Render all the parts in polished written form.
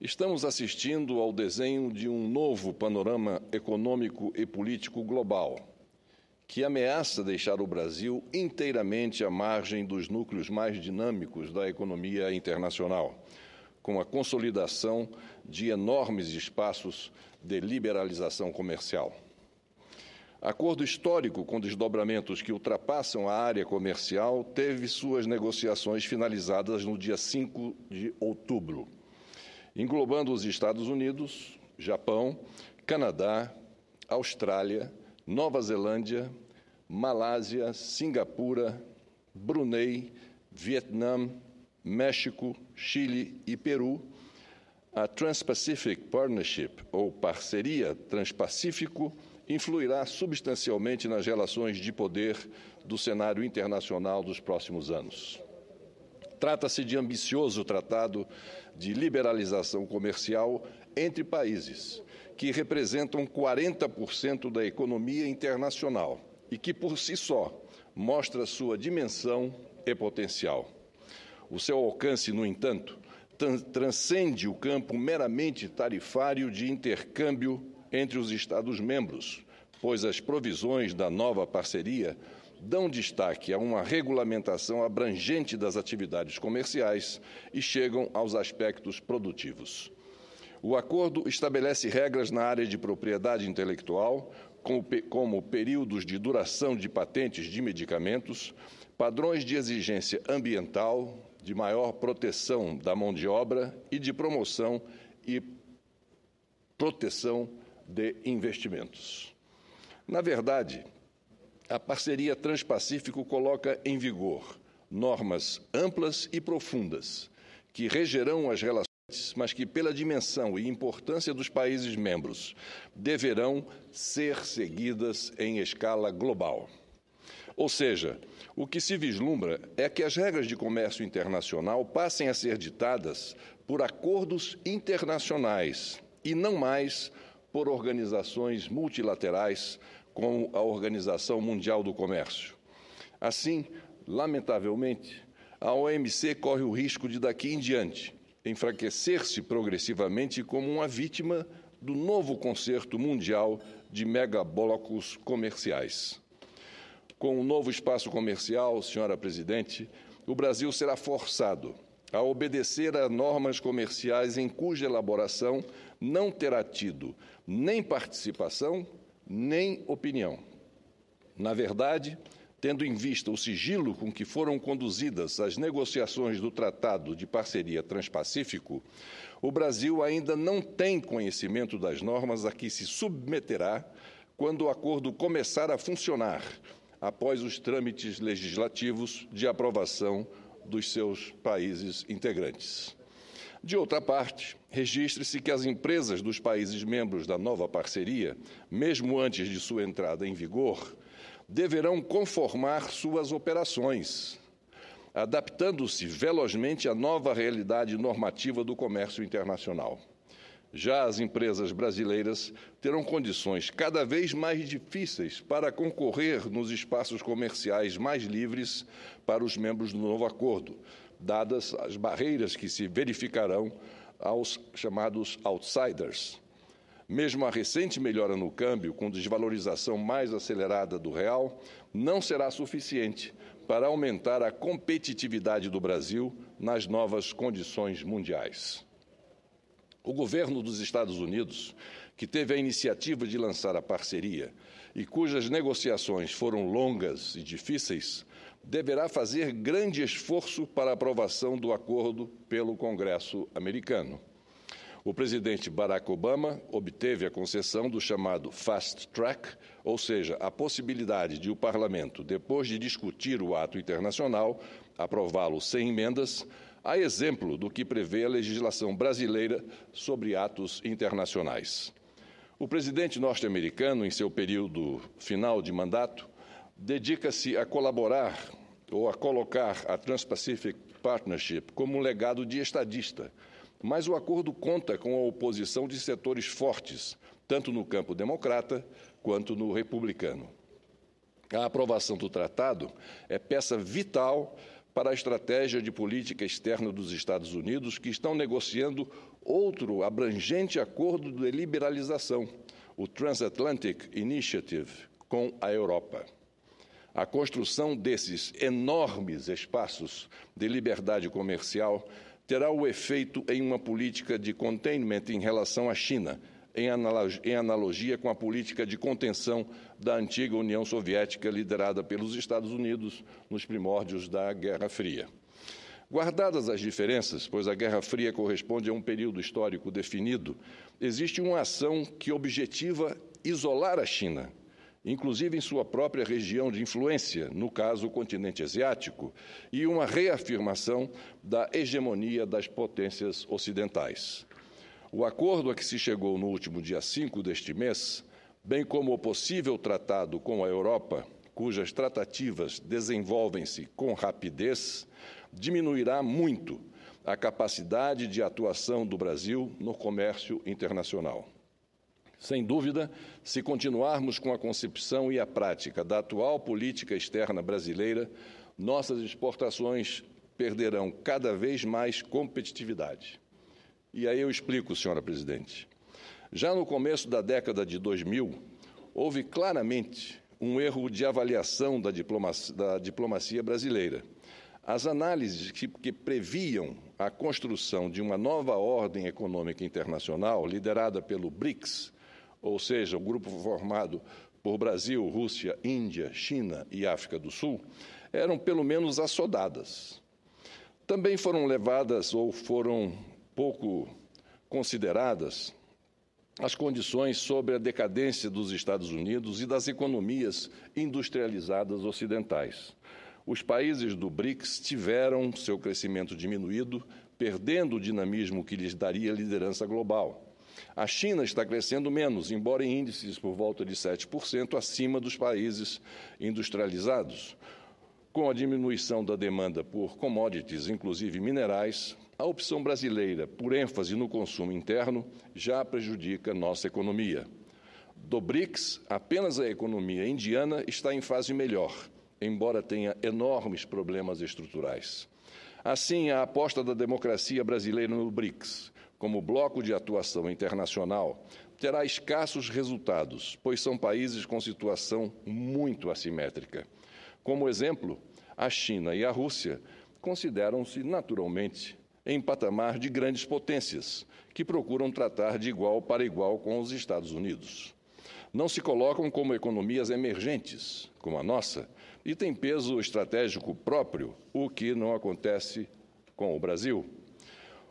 Estamos assistindo ao desenho de um novo panorama econômico e político global, que ameaça deixar o Brasil inteiramente à margem dos núcleos mais dinâmicos da economia internacional, com a consolidação de enormes espaços de liberalização comercial. Acordo histórico com desdobramentos que ultrapassam a área comercial teve suas negociações finalizadas no dia 5 de outubro, englobando os Estados Unidos, Japão, Canadá, Austrália, Nova Zelândia, Malásia, Singapura, Brunei, Vietnã, México, Chile e Peru, a Trans-Pacific Partnership, ou Parceria Transpacífico, influirá substancialmente nas relações de poder do cenário internacional dos próximos anos. Trata-se de ambicioso tratado de liberalização comercial entre países, que representam 40% da economia internacional e que, por si só, mostra sua dimensão e potencial. O seu alcance, no entanto, transcende o campo meramente tarifário de intercâmbio entre os Estados-membros, pois as provisões da nova parceria dão destaque a uma regulamentação abrangente das atividades comerciais e chegam aos aspectos produtivos. O acordo estabelece regras na área de propriedade intelectual, como períodos de duração de patentes de medicamentos, padrões de exigência ambiental, de maior proteção da mão de obra e de promoção e proteção de investimentos. Na verdade, a parceria Transpacífico coloca em vigor normas amplas e profundas que regerão as relações, mas que, pela dimensão e importância dos países membros, deverão ser seguidas em escala global. Ou seja, o que se vislumbra é que as regras de comércio internacional passem a ser ditadas por acordos internacionais e não mais por organizações multilaterais como a Organização Mundial do Comércio. Assim, lamentavelmente, a OMC corre o risco de, daqui em diante, enfraquecer-se progressivamente como uma vítima do novo concerto mundial de megablocos comerciais. Com o novo espaço comercial, senhora Presidente, o Brasil será forçado a obedecer a normas comerciais em cuja elaboração não terá tido nem participação, nem opinião. Na verdade, tendo em vista o sigilo com que foram conduzidas as negociações do Tratado de Parceria Transpacífico, o Brasil ainda não tem conhecimento das normas a que se submeterá quando o acordo começar a funcionar, após os trâmites legislativos de aprovação dos seus países integrantes. De outra parte, registre-se que as empresas dos países membros da nova parceria, mesmo antes de sua entrada em vigor, deverão conformar suas operações, adaptando-se velozmente à nova realidade normativa do comércio internacional. Já as empresas brasileiras terão condições cada vez mais difíceis para concorrer nos espaços comerciais mais livres para os membros do novo acordo, dadas as barreiras que se verificarão aos chamados outsiders. Mesmo a recente melhora no câmbio, com desvalorização mais acelerada do real, não será suficiente para aumentar a competitividade do Brasil nas novas condições mundiais. O governo dos Estados Unidos, que teve a iniciativa de lançar a parceria e cujas negociações foram longas e difíceis, deverá fazer grande esforço para a aprovação do acordo pelo Congresso americano. O presidente Barack Obama obteve a concessão do chamado Fast Track, ou seja, a possibilidade de o Parlamento, depois de discutir o ato internacional, aprová-lo sem emendas, a exemplo do que prevê a legislação brasileira sobre atos internacionais. O presidente norte-americano, em seu período final de mandato, dedica-se a colaborar ou a colocar a Trans-Pacific Partnership como um legado de estadista, mas o acordo conta com a oposição de setores fortes, tanto no campo democrata quanto no republicano. A aprovação do tratado é peça vital para a estratégia de política externa dos Estados Unidos, que estão negociando outro abrangente acordo de liberalização, o Transatlantic Initiative, com a Europa. A construção desses enormes espaços de liberdade comercial terá o efeito em uma política de containment em relação à China, em analogia com a política de contenção da antiga União Soviética liderada pelos Estados Unidos nos primórdios da Guerra Fria. Guardadas as diferenças, pois a Guerra Fria corresponde a um período histórico definido, existe uma ação que objetiva isolar a China, inclusive em sua própria região de influência, no caso, o continente asiático, e uma reafirmação da hegemonia das potências ocidentais. O acordo a que se chegou no último dia 5 deste mês, bem como o possível tratado com a Europa, cujas tratativas desenvolvem-se com rapidez, diminuirá muito a capacidade de atuação do Brasil no comércio internacional. Sem dúvida, se continuarmos com a concepção e a prática da atual política externa brasileira, nossas exportações perderão cada vez mais competitividade. E aí eu explico, senhora presidente. Já no começo da década de 2000, houve claramente um erro de avaliação da diplomacia brasileira. As análises que previam a construção de uma nova ordem econômica internacional, liderada pelo BRICS, ou seja, o grupo formado por Brasil, Rússia, Índia, China e África do Sul, eram pelo menos assodadas. Também foram levadas ou foram pouco consideradas as condições sobre a decadência dos Estados Unidos e das economias industrializadas ocidentais. Os países do BRICS tiveram seu crescimento diminuído, perdendo o dinamismo que lhes daria liderança global. A China está crescendo menos, embora em índices por volta de 7% acima dos países industrializados. Com a diminuição da demanda por commodities, inclusive minerais, a opção brasileira, por ênfase no consumo interno, já prejudica nossa economia. Do BRICS, apenas a economia indiana está em fase melhor, embora tenha enormes problemas estruturais. Assim, a aposta da democracia brasileira no BRICS, como bloco de atuação internacional, terá escassos resultados, pois são países com situação muito assimétrica. Como exemplo, a China e a Rússia consideram-se naturalmente em patamar de grandes potências, que procuram tratar de igual para igual com os Estados Unidos. Não se colocam como economias emergentes, como a nossa, e têm peso estratégico próprio, o que não acontece com o Brasil.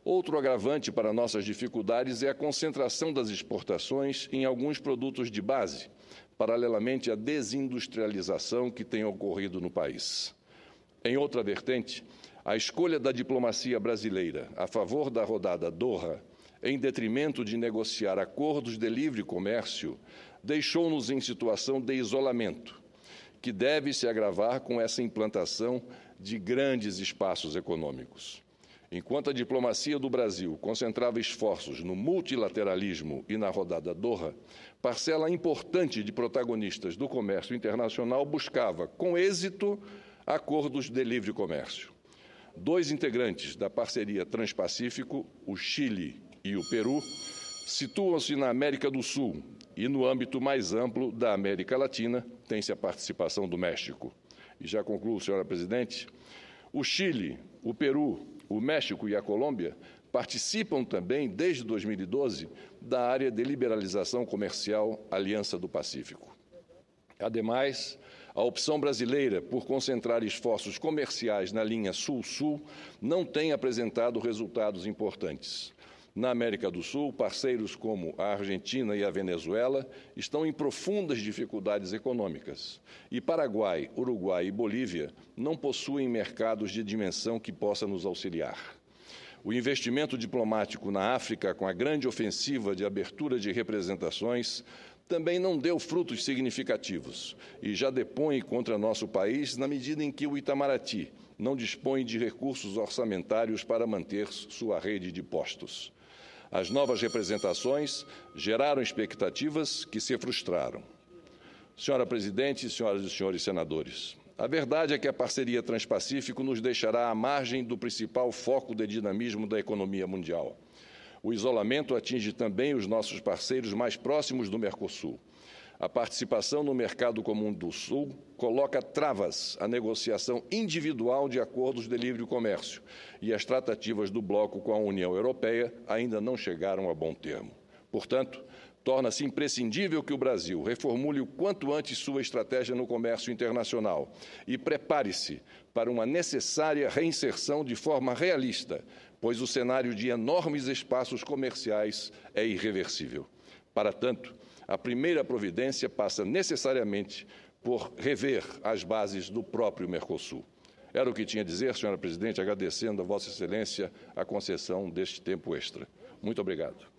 Outro agravante para nossas dificuldades é a concentração das exportações em alguns produtos de base, paralelamente à desindustrialização que tem ocorrido no país. Em outra vertente, a escolha da diplomacia brasileira a favor da rodada Doha, em detrimento de negociar acordos de livre comércio, deixou-nos em situação de isolamento, que deve se agravar com essa implantação de grandes espaços econômicos. Enquanto a diplomacia do Brasil concentrava esforços no multilateralismo e na rodada Doha, parcela importante de protagonistas do comércio internacional buscava, com êxito, acordos de livre comércio. Dois integrantes da parceria Transpacífico, o Chile e o Peru, situam-se na América do Sul e, no âmbito mais amplo da América Latina, tem-se a participação do México. E já concluo, senhora presidente, o Chile, o Peru, o México e a Colômbia participam também, desde 2012, da área de liberalização comercial Aliança do Pacífico. Ademais, a opção brasileira por concentrar esforços comerciais na linha Sul-Sul não tem apresentado resultados importantes. Na América do Sul, parceiros como a Argentina e a Venezuela estão em profundas dificuldades econômicas. E Paraguai, Uruguai e Bolívia não possuem mercados de dimensão que possa nos auxiliar. O investimento diplomático na África, com a grande ofensiva de abertura de representações, também não deu frutos significativos e já depõe contra nosso país na medida em que o Itamaraty não dispõe de recursos orçamentários para manter sua rede de postos. As novas representações geraram expectativas que se frustraram. Senhora presidente, senhoras e senhores senadores, a verdade é que a parceria Transpacífico nos deixará à margem do principal foco de dinamismo da economia mundial. O isolamento atinge também os nossos parceiros mais próximos do Mercosul. A participação no Mercado Comum do Sul coloca travas à negociação individual de acordos de livre comércio e as tratativas do bloco com a União Europeia ainda não chegaram a bom termo. Portanto, torna-se imprescindível que o Brasil reformule o quanto antes sua estratégia no comércio internacional e prepare-se para uma necessária reinserção de forma realista, pois o cenário de enormes espaços comerciais é irreversível. Para tanto, a primeira providência passa necessariamente por rever as bases do próprio Mercosul. Era o que tinha a dizer, senhora presidente, agradecendo a Vossa Excelência a concessão deste tempo extra. Muito obrigado.